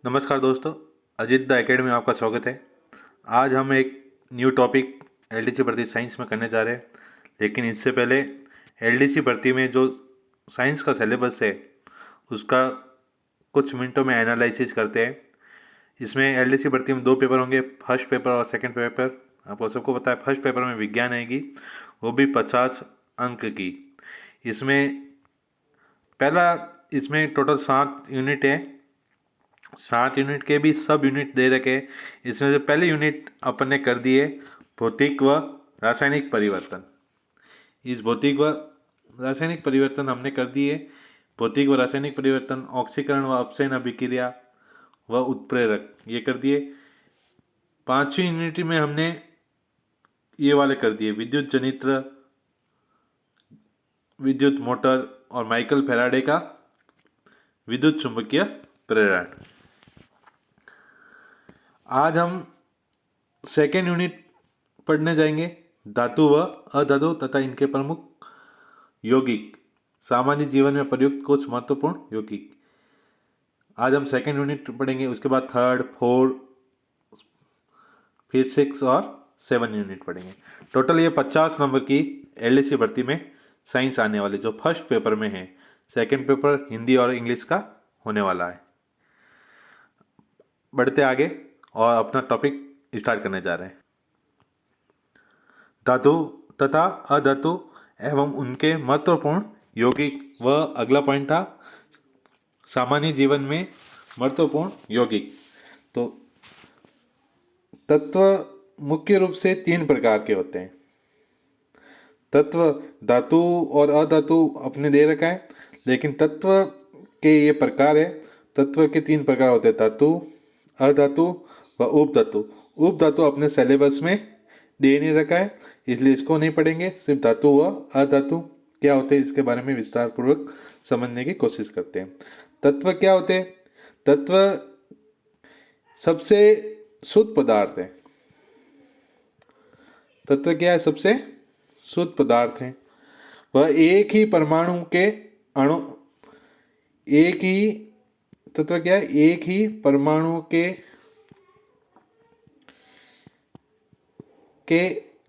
नमस्कार दोस्तों, Ajit the academy में आपका स्वागत है। आज हम एक न्यू टॉपिक एलडीसी भर्ती साइंस में करने जा रहे हैं। लेकिन इससे पहले एलडीसी भर्ती में जो साइंस का सिलेबस है उसका कुछ मिनटों में एनालिसिस करते हैं। इसमें एलडीसी भर्ती में 2 पेपर होंगे, फर्स्ट पेपर और सेकंड पेपर। आपको सबको पता है फर्स्ट पेपर में विज्ञान आएगी, वो भी 50 अंक की। इसमें पहला इसमें टोटल 7 यूनिट है। 7 यूनिट के भी सब यूनिट दे रखे। इसमें से पहले यूनिट अपन ने कर दिए भौतिक व रासायनिक परिवर्तन। इस भौतिक व रासायनिक परिवर्तन हमने कर दिए। भौतिक व रासायनिक परिवर्तन, ऑक्सीकरण व अपचयन अभिक्रिया व उत्प्रेरक, ये कर दिए। 5वीं यूनिट में हमने ये वाले कर दिए विद्युत जनित्र, विद्युत मोटर और माइकल फैराडे का विद्युत चुंबकीय प्रेरण। आज हम सेकेंड यूनिट पढ़ने जाएंगे धातु व अधातु तथा इनके प्रमुख यौगिक, सामान्य जीवन में प्रयुक्त कुछ महत्वपूर्ण यौगिक। आज हम सेकेंड यूनिट पढ़ेंगे, उसके बाद थर्ड, फोर्थ, फिर 6 और 7 यूनिट पढ़ेंगे। टोटल ये 50 नंबर की एलडीसी भर्ती में साइंस आने वाली, जो फर्स्ट पेपर में है। सेकेंड पेपर हिंदी और इंग्लिश का होने वाला है। बढ़ते आगे और अपना टॉपिक स्टार्ट करने जा रहे हैं। धातु तथा अधातु एवं उनके महत्वपूर्ण यौगिक, व अगला पॉइंट था सामान्य जीवन में महत्वपूर्ण यौगिक। तो तत्व मुख्य रूप से 3 प्रकार के होते हैं। तत्व धातु और अधातु अपने दे रखा है, लेकिन तत्व के ये प्रकार है। तत्व के 3 प्रकार होते हैं, धातु, अधातु व उपधातु। उपधातु अपने सिलेबस में दे नहीं रखा है, इसलिए इसको नहीं पढ़ेंगे। सिर्फ धातु व अधातु क्या होते हैं इसके बारे में विस्तार पूर्वक समझने की कोशिश करते हैं। तत्व क्या होते हैं? तत्व सबसे शुद्ध पदार्थ है। तत्व क्या है? सबसे शुद्ध पदार्थ है। वह एक ही परमाणु के अणु, एक ही तत्व क्या है? एक ही परमाणु के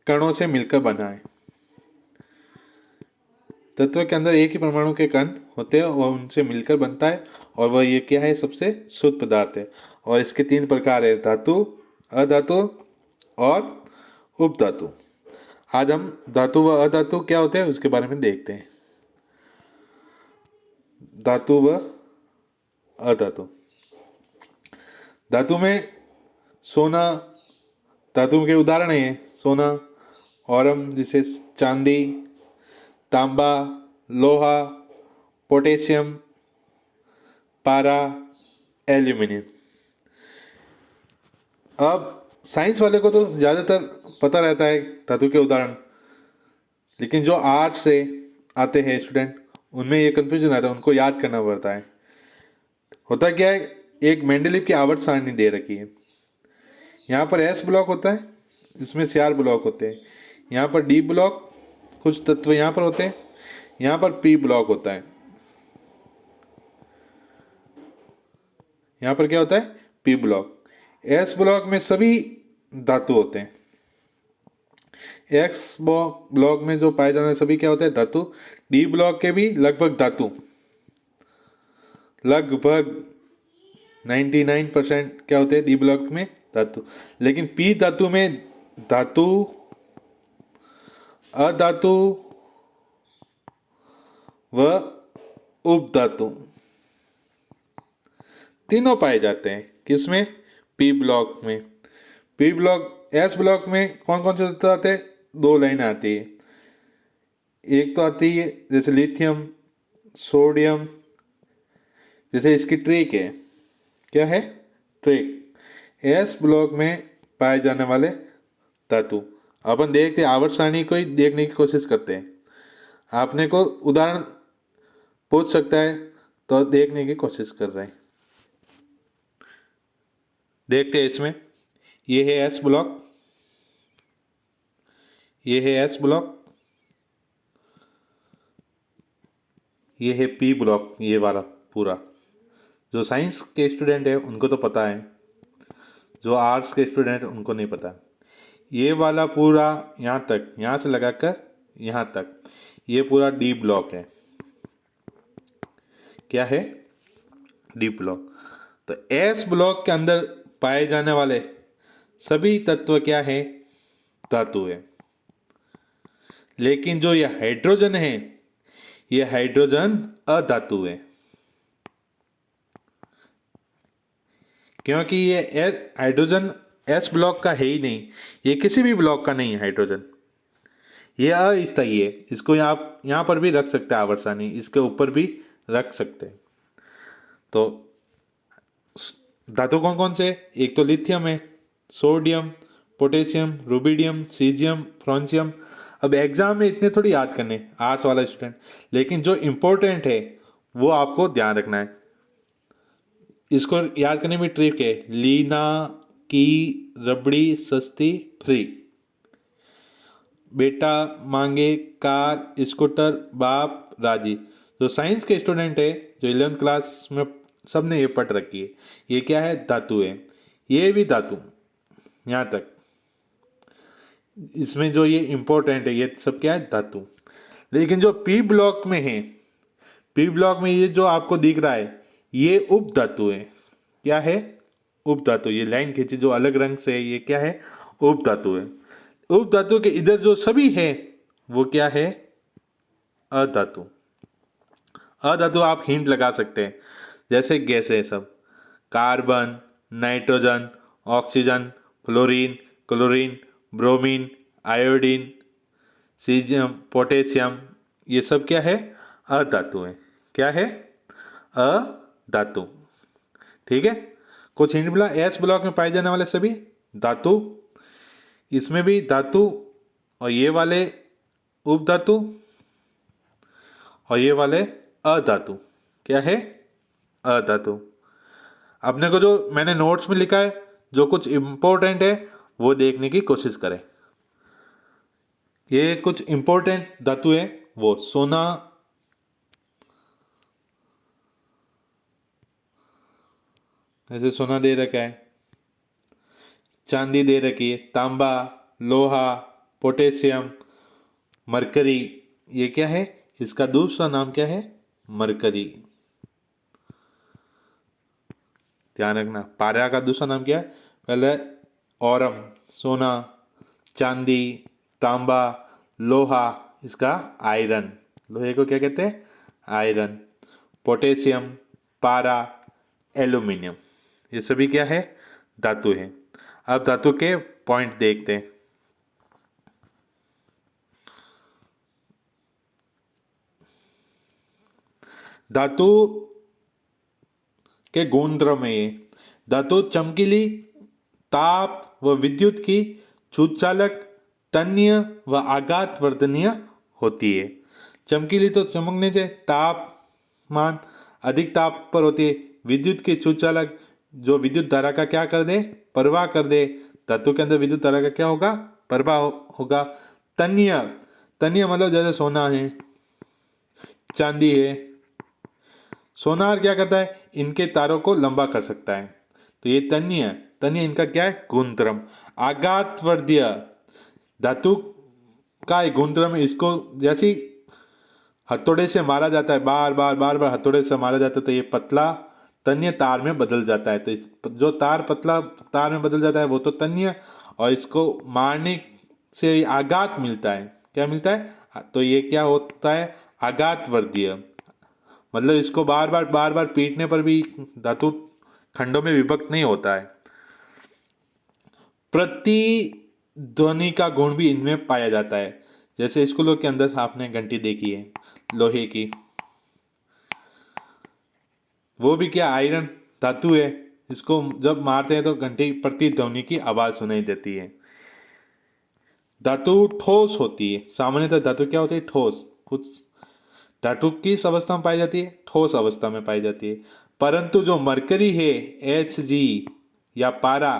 कणों से मिलकर बना है। तत्व के अंदर एक ही परमाणु के कण होते हैं और उनसे मिलकर बनता है, और वह ये क्या है? सबसे शुद्ध पदार्थ है। और इसके 3 प्रकार है, धातु, अधातु और उपधातु। आज हम धातु व अधातु क्या होते हैं उसके बारे में देखते हैं। धातु व अधातु। धातु में सोना, धातु के उदाहरण है सोना, औरम जिसे चांदी, तांबा, लोहा, पोटेशियम, पारा, एल्यूमिनियम। अब साइंस वाले को तो ज़्यादातर पता रहता है धातु के उदाहरण, लेकिन जो आर्ट्स से आते हैं स्टूडेंट, उनमें ये कंफ्यूजन आता है, उनको याद करना पड़ता है। होता क्या है, एक मेंडलीव की आवर्त सारणी दे रखी है। यहाँ पर एस ब्लॉक होता है, इसमें सीआर ब्लॉक होते हैं। यहाँ पर डी ब्लॉक, कुछ तत्व यहाँ पर होते हैं। यहाँ पर पी ब्लॉक होता है। यहाँ पर क्या होता है? P block. एस ब्लॉक में सभी धातु होते हैं। एक्स ब्लॉक में जो पाए जाने सभी क्या होते हैं? धातु। डी ब्लॉक के भी लगभग धातु, लगभग 99% क्या होते हैं डी ब्लॉक में? धातु। लेकिन पी धातु में धातु, अधातु व उपधातु तीनों पाए जाते हैं। किसमें? पी ब्लॉक में। पी ब्लॉक, एस ब्लॉक में कौन कौन से तत्व आते हैं? 2 लाइन आती है। एक तो आती है जैसे लिथियम, सोडियम, जैसे इसकी ट्रेक है। क्या है? ट्रेक। एस ब्लॉक में पाए जाने वाले धातु। अपन देखते आवर्त सारणी को ही देखने की कोशिश करते हैं। आपने को उदाहरण पूछ सकता है, तो देखने की कोशिश कर रहे हैं। देखते हैं इसमें, ये है एस ब्लॉक, ये है एस ब्लॉक, ये है पी ब्लॉक, ये वाला पूरा जो साइंस के स्टूडेंट है उनको तो पता है, जो आर्ट्स के स्टूडेंट उनको नहीं पता। ये वाला पूरा यहाँ तक, यहाँ से लगाकर यहाँ तक, ये पूरा डी ब्लॉक है। क्या है? D block. तो एस ब्लॉक के अंदर पाए जाने वाले सभी तत्व क्या है? धातु है। लेकिन जो ये हाइड्रोजन है, ये हाइड्रोजन अधातु है, क्योंकि ये हाइड्रोजन एस ब्लॉक का है ही नहीं, ये किसी भी ब्लॉक का नहीं है हाइड्रोजन। ये अस्थायी है, इसको आप यहाँ पर भी रख सकते हैं आवर्सानी, इसके ऊपर भी रख सकते हैं। तो धातु कौन कौन से? एक तो लिथियम है, sodium, potassium, rubidium, caesium, francium. अब एग्जाम में इतने थोड़ी याद करने आर्ट्स वाला स्टूडेंट, लेकिन जो इम्पोर्टेंट है वो आपको ध्यान रखना है। इसको याद करने में ट्रिक है, लीना, की, रबड़ी, सस्ती, फ्री। बेटा मांगे कार, स्कूटर, बाप राजी। जो साइंस के स्टूडेंट है, जो 11th क्लास में, सब ने ये पढ़ रखी है। ये क्या है? धातु है। ये भी धातु, यहाँ तक। इसमें जो ये इंपॉर्टेंट है, ये सब क्या है? धातु। लेकिन जो पी ब्लॉक में है, पी ब्लॉक में ये जो आपको दिख रहा है, ये उप धातु है। क्या है? उप धातु। ये लाइन खींची जो अलग रंग से है, ये क्या है? उप धातु है। उप धातु के इधर जो सभी है वो क्या है? अधातु। अधातु आप हिंट लगा सकते हैं, जैसे गैस है सब, carbon, nitrogen, oxygen, fluorine, chlorine, bromine, iodine, caesium, potassium, ये सब क्या है? अधातु है। क्या है? अधातु। ठीक है। कुछ हिंट मिला? एस ब्लॉक में पाए जाने वाले सभी धातु, इसमें भी धातु, और ये वाले उप धातु, और ये वाले अधातु। क्या है? अधातु। अपने को जो मैंने नोट्स में लिखा है, जो कुछ इंपॉर्टेंट है वो देखने की कोशिश करें। ये कुछ इंपॉर्टेंट धातु है, वो सोना, ऐसे सोना दे रखा है, चांदी दे रखी है, तांबा, लोहा, पोटेशियम, मरकरी। ये क्या है? इसका दूसरा नाम क्या है? मरकरी। ध्यान रखना, पारा का दूसरा नाम क्या है? पहले औरम, सोना, चांदी, तांबा, लोहा, इसका आयरन। लोहे को क्या कहते हैं? आयरन। पोटेशियम, पारा, एल्यूमिनियम, ये सभी क्या है? धातु है। अब धातु के पॉइंट देखते हैं। धातु के गुण द्रव्य में ये धातु चमकीली, ताप व विद्युत की सूचालक, तन्य व आघात वर्धनीय होती है। चमकीली तो चमकने से तापमान अधिक ताप पर होती है। विद्युत की सूचालक, जो विद्युत धारा का क्या कर दे? प्रवाह कर दे। धातु के अंदर विद्युत धारा का क्या होगा? प्रवाह होगा। तन्य, तन्य मतलब जैसे सोना है, चांदी है। सोनार क्या करता है? इनके तारों को लंबा कर सकता है। तो ये तन्य, तन्य इनका क्या है? गुणधर्म। आघातवर्धीय, धातु का एक गुणधर्म, इसको जैसे हथौड़े से मारा जाता है, बार बार बार बार हथौड़े से मारा जाता है, तो ये पतला तन्य तार में बदल जाता है। तो इस जो तार पतला तार में बदल जाता है वो तो तन्य, और इसको मारने से आघात मिलता है। क्या मिलता है? तो ये क्या होता है? आघातवर्धीय। मतलब इसको बार बार पीटने पर भी धातु खंडों में विभक्त नहीं होता है। प्रतिध्वनि का गुण भी इनमें पाया जाता है। जैसे स्कूलों के अंदर आपने घंटी देखी है लोहे की, वो भी क्या? आयरन धातु है। इसको जब मारते हैं तो घंटी प्रतिध्वनि की आवाज सुनाई देती है। धातु ठोस होती है। सामान्यतः धातु क्या होती है? ठोस। कुछ धातु किस अवस्था में पाई जाती है? ठोस अवस्था में पाई जाती है। परंतु जो मरकरी है, Hg या पारा,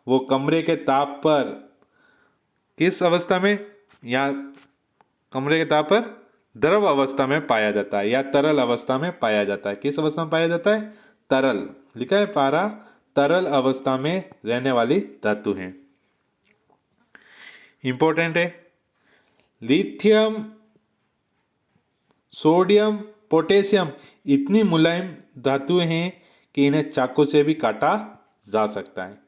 वो कमरे के ताप पर किस अवस्था में? या कमरे के ताप पर द्रव अवस्था में पाया जाता है, या तरल अवस्था में पाया जाता है। किस अवस्था में पाया जाता है? तरल, लिखा है पारा, तरल अवस्था में रहने वाली धातु है। इंपॉर्टेंट है। लिथियम, सोडियम, पोटेशियम इतनी मुलायम धातुएं हैं कि इन्हें चाकू से भी काटा जा सकता है।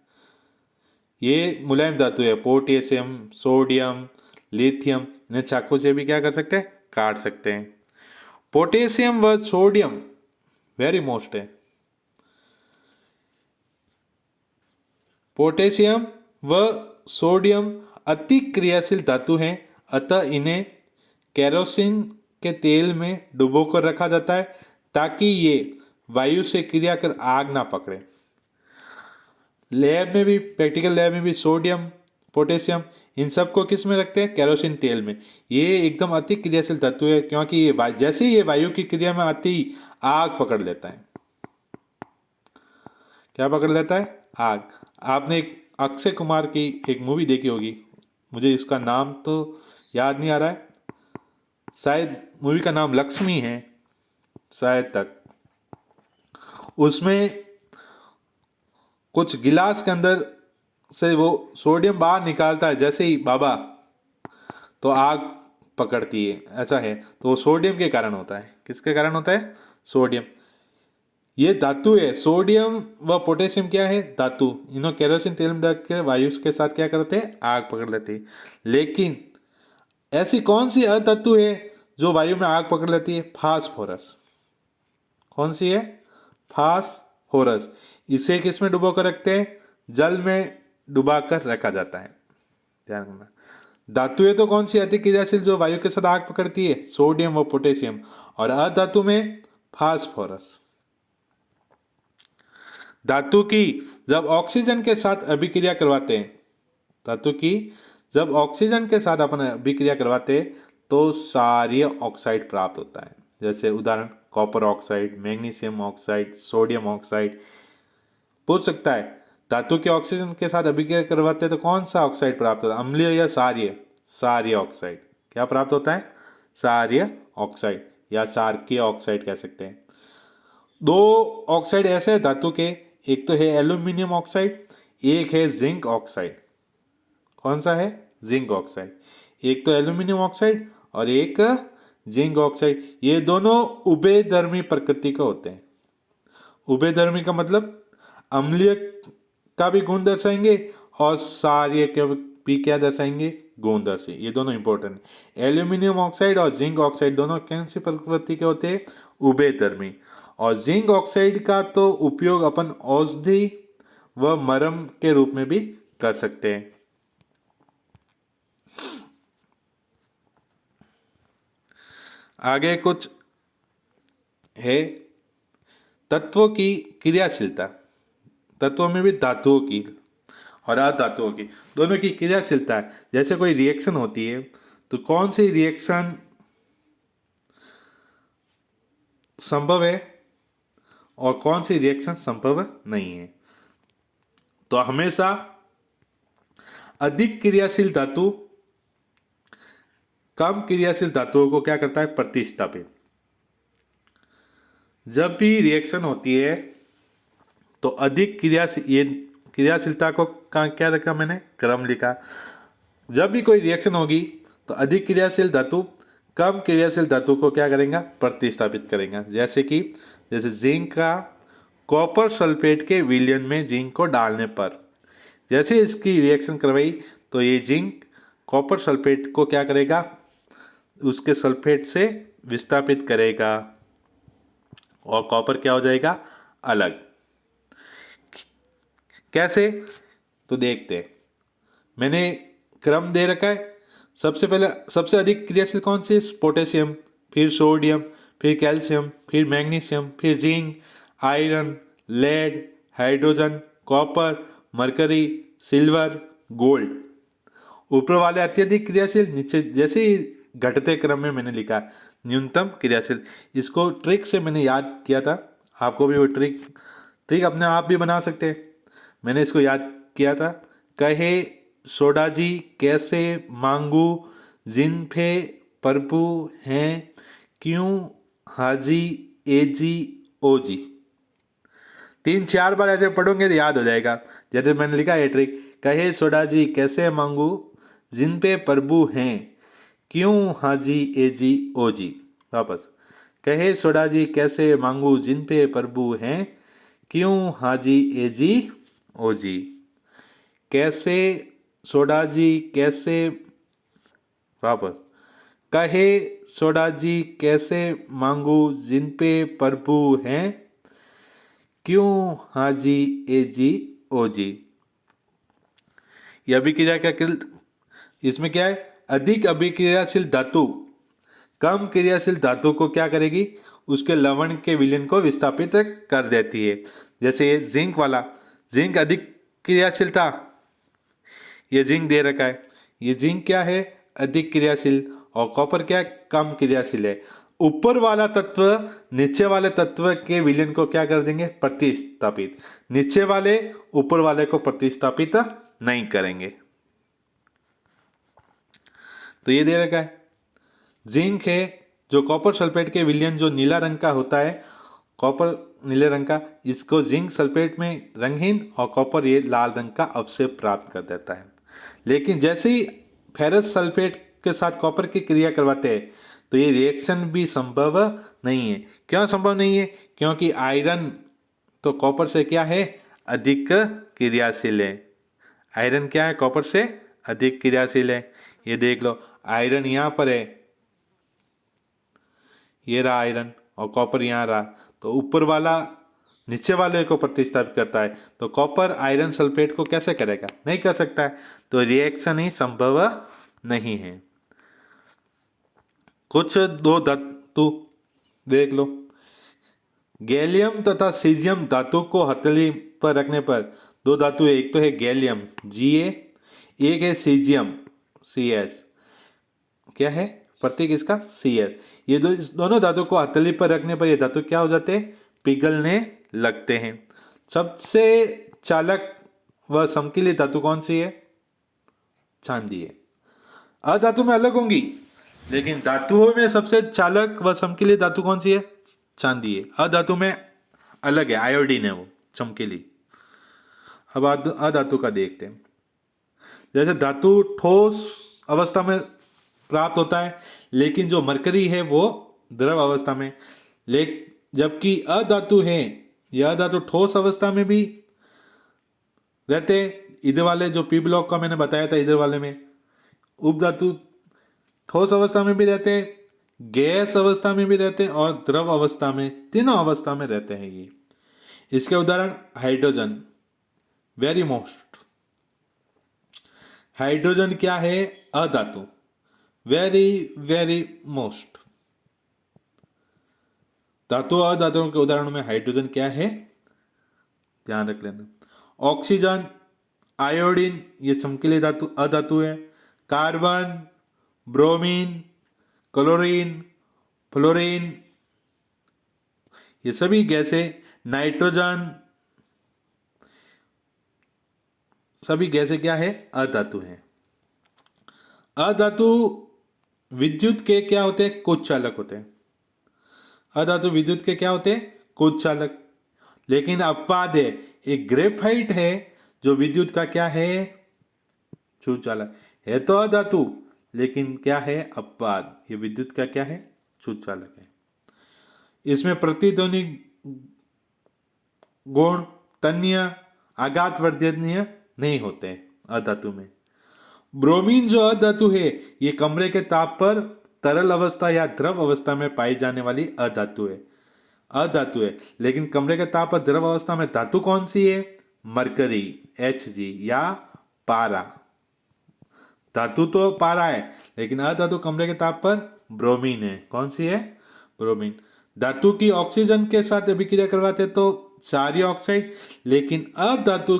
ये मुलायम धातु है, पोटेशियम, सोडियम, लिथियम, इन्हें चाकू से भी क्या कर सकते हैं, काट सकते हैं। पोटेशियम व सोडियम वेरी मोस्ट है। पोटेशियम व सोडियम अति क्रियाशील धातु हैं, अतः इन्हें केरोसिन के तेल में डुबोकर रखा जाता है ताकि ये वायु से क्रिया कर आग ना पकड़े। लैब में भी, प्रैक्टिकल लैब में भी सोडियम, पोटेशियम इन सबको किस में रखते हैं, केरोसिन तेल में। ये एकदम अति क्रियाशील धातु है क्योंकि ये जैसे ही ये वायु की क्रिया में आती आग पकड़ लेता है। क्या पकड़ लेता है, आग। आपने एक अक्षय कुमार की एक मूवी देखी होगी, मुझे इसका नाम तो याद नहीं आ रहा है, शायद मूवी का नाम लक्ष्मी है शायद तक। उसमें कुछ गिलास के अंदर से वो सोडियम बाहर निकालता है, जैसे ही बाबा तो आग पकड़ती है, ऐसा है। तो वो सोडियम के कारण होता है। किसके कारण होता है, सोडियम। ये धातु है, सोडियम व पोटेशियम क्या है, धातु। इन्हों केरोसिन तेल में डाल कर वायु के साथ क्या करते हैं, आग पकड़ लेते हैं। लेकिन ऐसी कौन सी अधातु है जो वायु में आग पकड़ लेती है, फास्फोरस। कौन सी है, फास्फोरस। इसे किस में डुबो कर रखते हैं, जल में डुबा कर रखा जाता है। ध्यान रखना। धातुएं तो कौन सी अति क्रियाशील जो वायु के साथ आग पकड़ती है, सोडियम व पोटेशियम, और अधातु में फास्फोरस। धातु की जब ऑक्सीजन के साथ अभिक्रिया करवाते हैं, धातु की जब ऑक्सीजन के साथ अपन अभिक्रिया करवाते हैं तो क्षारीय ऑक्साइड प्राप्त होता है। जैसे उदाहरण copper oxide, magnesium oxide, sodium oxide. पूछ सकता है धातु के ऑक्सीजन के साथ अभिक्रिया करवाते हैं तो कौन सा ऑक्साइड प्राप्त होता है, अम्लीय या क्षारीय। क्षारीय ऑक्साइड। क्या प्राप्त होता है, क्षारीय ऑक्साइड या क्षारकीय ऑक्साइड कह सकते हैं। दो ऑक्साइड ऐसे हैं धातु के, एक तो है एल्यूमिनियम ऑक्साइड, एक है जिंक ऑक्साइड। कौन सा है, जिंक ऑक्साइड। एक तो एल्यूमिनियम ऑक्साइड और एक जिंक ऑक्साइड। ये दोनों उभयधर्मी प्रकृति के होते हैं। उभयधर्मी का मतलब अम्लीय का भी गुण दर्शाएंगे और क्षारीय के भी क्या दर्शाएंगे, गुण दर्शाए। ये दोनों इंपॉर्टेंट है। एल्यूमिनियम ऑक्साइड और जिंक ऑक्साइड दोनों कौन सी प्रकृति के होते हैं, उभयधर्मी। और जिंक ऑक्साइड का तो उपयोग अपन औषधि व मरहम के रूप में भी कर सकते हैं। आगे कुछ है तत्वों की क्रियाशीलता। तत्वों में भी धातुओं की और अधातुओं की दोनों की क्रियाशीलता है। जैसे कोई रिएक्शन होती है तो कौन सी रिएक्शन संभव है और कौन सी रिएक्शन संभव नहीं है। तो हमेशा अधिक क्रियाशील धातु कम क्रियाशील धातुओं को क्या करता है, प्रतिस्थापित। जब भी रिएक्शन होती है तो अधिक क्रियाशीलता को क्या रखा मैंने, क्रम लिखा। जब भी कोई रिएक्शन होगी तो अधिक क्रियाशील धातु कम क्रियाशील धातु को क्या करेगा, प्रतिस्थापित करेगा। जैसे जिंक का कॉपर सल्फेट के विलयन में जिंक को डालने पर जैसे इसकी रिएक्शन करवाई तो ये जिंक कॉपर सल्फेट को क्या करेगा, उसके सल्फेट से विस्थापित करेगा और कॉपर क्या हो जाएगा, अलग। कैसे, तो देखते हैं। मैंने क्रम दे रखा है। सबसे पहले सबसे अधिक क्रियाशील कौन सी, पोटेशियम, फिर सोडियम, फिर कैल्शियम, फिर मैग्नीशियम, फिर zinc, iron, lead, hydrogen, copper, mercury, silver, gold. ऊपर वाले अत्यधिक क्रियाशील, नीचे जैसे ही घटते क्रम में मैंने लिखा न्यूनतम क्रियाशील। इसको ट्रिक से मैंने याद किया था, आपको भी वो ट्रिक अपने आप भी बना सकते हैं। मैंने इसको याद किया था। कहे सोडाजी कैसे मांगू, जिनफे प्रभु हैं क्यों हाजी एजी ओजी। 3-4 बार ऐसे पढ़ोगे तो याद हो जाएगा। जैसे मैंने लिखा है ट्रिक, कहे सोडा जी कैसे मांगू जिन पे प्रभु हैं, क्यों हाजी ए जी ओ जी। वापस, कहे सोडा जी कैसे मांगू जिन पे प्रभु हैं, क्यों हाजी ए जी ओ जी। कैसे सोडा जी कैसे, वापस, कहे सोडा जी कैसे मांगू जिन पे प्रभु हैं, क्यों हाजी ए जी ओ जी। यह अभिक्रिया का इसमें क्या है, अधिक अभिक्रियाशील धातु कम क्रियाशील धातु को क्या करेगी, उसके लवण के विलयन को विस्थापित कर देती है। जैसे ये जिंक वाला, जिंक अधिक क्रियाशील था, ये जिंक दे रखा है, ये जिंक क्या है, अधिक क्रियाशील, और कॉपर क्या है, कम क्रियाशील है। ऊपर वाला तत्व नीचे वाले तत्व के विलयन को क्या कर देंगे, प्रतिस्थापित। नीचे वाले ऊपर वाले को प्रतिस्थापित नहीं करेंगे। तो ये दे रखा है, जिंक है जो कॉपर सल्फेट के विलयन जो नीला रंग का होता है, कॉपर नीले रंग का, इसको जिंक सल्फेट में रंगहीन और कॉपर ये लाल रंग का अवशेष प्राप्त कर देता है। लेकिन जैसे ही फेरस सल्फेट के साथ कॉपर की क्रिया करवाते हैं तो ये रिएक्शन भी संभव नहीं है। क्यों संभव नहीं है, क्योंकि आयरन तो कॉपर से क्या है, अधिक क्रियाशील है। आयरन क्या है, कॉपर से अधिक क्रियाशील है। ये देख लो, आयरन यहाँ पर है, ये रहा आयरन, और कॉपर यहाँ रहा, तो ऊपर वाला नीचे वाले को प्रतिस्थापित करता है, तो कॉपर आयरन सल्फेट को कैसे करेगा, नहीं कर सकता है, तो रिएक्शन ही संभव नहीं है। कुछ दो धातु देख लो, गैलियम तथा सीजियम धातु को हथेली पर रखने पर दो धातु है, एक तो है गैलियम Ga, एक है सीजियम Cs। क्या है प्रतीक इसका, Cl। ये दोनों धातु को हथेली पर रखने पर ये धातु क्या हो जाते हैं, पिघलने लगते हैं। सबसे चालक व समकीली धातु कौन सी है, चांदी है। अधातु में अलग होंगी, लेकिन धातुओं में सबसे चालक व समकीली धातु कौन सी है, चांदी है। अधातु में अलग है, आयोडीन है वो चमकीली। अब अधातु का देखते हैं। जैसे धातु ठोस अवस्था में प्राप्त होता है, लेकिन जो मरकरी है वो द्रव अवस्था में, जबकि अधातु है, यह धातु ठोस अवस्था में भी रहते। इधर वाले जो पी ब्लॉक का मैंने बताया था, इधर वाले में उपधातु ठोस अवस्था में भी रहते हैं, गैस अवस्था में भी रहते हैं और द्रव अवस्था में, तीनों अवस्था में रहते हैं ये। इसके उदाहरण हाइड्रोजन, वेरी मोस्ट। हाइड्रोजन क्या है, अधातु, वेरी वेरी मोस्ट। धातु और अधातुओं के उदाहरणों में हाइड्रोजन क्या है, ध्यान रख लेना। ऑक्सीजन, आयोडीन, ये चमकीली धातु अधातु है। कार्बन, ब्रोमीन, क्लोरीन, फ्लोरीन, ये सभी गैसें, नाइट्रोजन, सभी गैसें क्या है, अधातु हैं। अधातु विद्युत के क्या होते हैं, कुछ चालक होते हैं। अधातु विद्युत के क्या होते हैं, कुछ चालक। लेकिन अपवाद है, एक ग्रेफाइट है जो विद्युत का क्या है, चालक है, तो अधातु, लेकिन क्या है, अपवाद, ये विद्युत का क्या है, चालक है। इसमें प्रतिध्वनि गुण, तन्य, आघात वर्धनीय नहीं होते हैं अधातु में। ब्रोमीन जो अधातु है, ये कमरे के ताप पर तरल अवस्था या द्रव अवस्था में पाई जाने वाली अधातु है। लेकिन कमरे के ताप पर द्रव अवस्था में धातु कौन सी है, मरकरी Hg या पारा। धातु तो पारा है, लेकिन अधातु कमरे के ताप पर ब्रोमीन है। कौन सी है, ब्रोमीन। धातु की ऑक्सीजन के साथ अभिक्रिया करवाते तो क्षारीय ऑक्साइड, लेकिन अधातु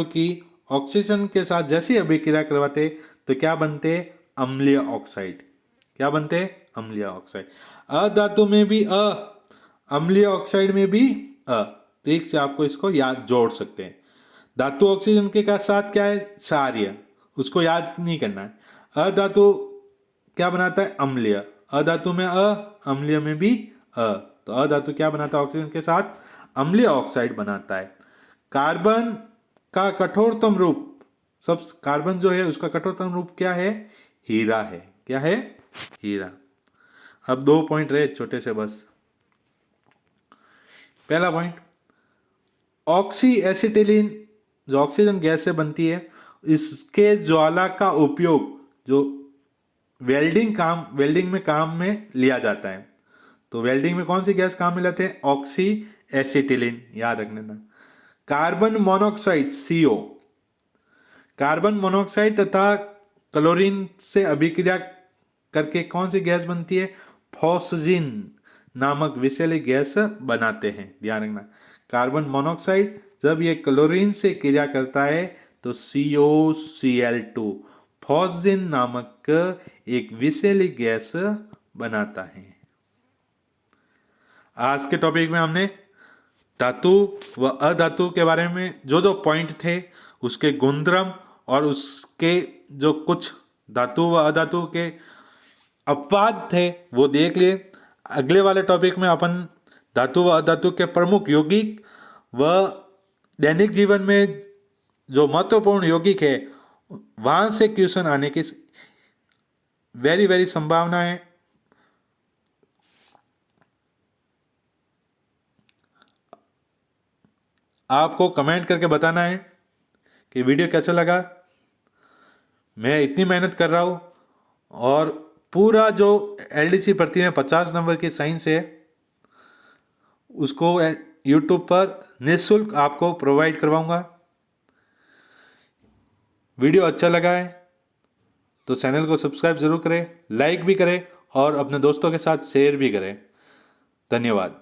की ऑक्सीजन के साथ जैसी अभिक्रिया करवाते तो क्या बनते, अम्लीय ऑक्साइड। क्या बनते, अम्लीय ऑक्साइड। अधातु में भी अम्लीय ऑक्साइड में भी ठीक से आपको इसको याद जोड़ सकते हैं। धातु ऑक्सीजन के साथ क्या है, क्षारीय, उसको याद नहीं करना है। अधातु क्या बनाता है, अम्लीय। अधातु में अम्लीय में भी तो अधातु क्या बनाता है? ऑक्सीजन के साथ अम्लीय ऑक्साइड बनाता है। कार्बन का कठोरतम रूप, सब कार्बन जो है उसका कठोरतम रूप क्या है? हीरा है। क्या है? हीरा। अब 2 पॉइंट रहे छोटे से बस। पहला पॉइंट, ऑक्सी एसिटिलीन जो ऑक्सीजन गैस से बनती है, इसके ज्वाला का उपयोग जो वेल्डिंग में काम में लिया जाता है। तो वेल्डिंग में कौन सी गैस काम में लाते हैं? ऑक्सी एसिटिलीन, याद रखने ना। Carbon monoxide CO, carbon monoxide तथा क्लोरीन से अभिक्रिया करके कौन सी गैस बनती है? फॉस्जिन नामक विषैली गैस बनाते हैं, ध्यान रखना। कार्बन मोनोऑक्साइड जब ये क्लोरीन से क्रिया करता है तो COCl2 फॉस्जिन नामक एक विषैली गैस बनाता है। आज के टॉपिक में हमने धातु व अधातु के बारे में जो जो पॉइंट थे, उसके गुणधर्म और उसके जो कुछ धातु व अधातु के अपवाद थे वो देख लिए। अगले वाले टॉपिक में अपन धातु व अधातु के प्रमुख यौगिक व दैनिक जीवन में जो महत्वपूर्ण यौगिक है वहां से क्वेश्चन आने की वेरी वेरी संभावना है। आपको कमेंट करके बताना है कि वीडियो कैसा लगा। मैं इतनी मेहनत कर रहा हूँ और पूरा जो LDC भर्ती में 50 नंबर की साइंस है उसको यूट्यूब पर निःशुल्क आपको प्रोवाइड करवाऊंगा। वीडियो अच्छा लगा है तो चैनल को सब्सक्राइब जरूर करें, लाइक भी करें और अपने दोस्तों के साथ शेयर भी करें। धन्यवाद।